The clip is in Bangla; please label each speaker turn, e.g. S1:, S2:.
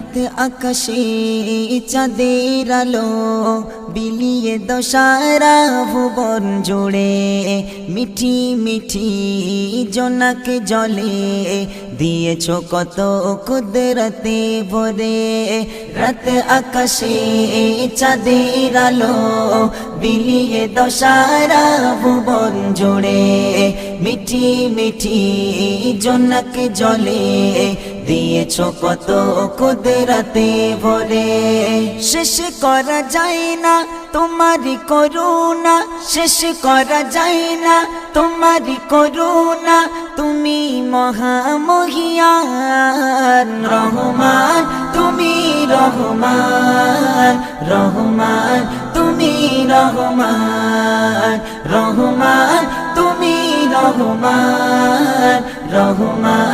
S1: রাত আকাশে চাঁদের আলো বিলিয়ে দশারা ভুবন জুড়ে মিঠি মিঠি জোনাক জলে দিয়েছ কত কুদরতে ভরে রাত আকাশে চাঁদের আলো বিলিয়ে দশারা ভুবন জুড়ে মিঠি মিঠি জোনাক জলে দিয়েছ কত কুদরতে ভরে শেষ করা যায় না তোমারি করুণা শেষ করা যায় না তোমারি করুণা তুমি মহামহিয়ান রহমান তুমি রহমান রহমান তুমি রহমান রহমান তুমি রহমান রহমান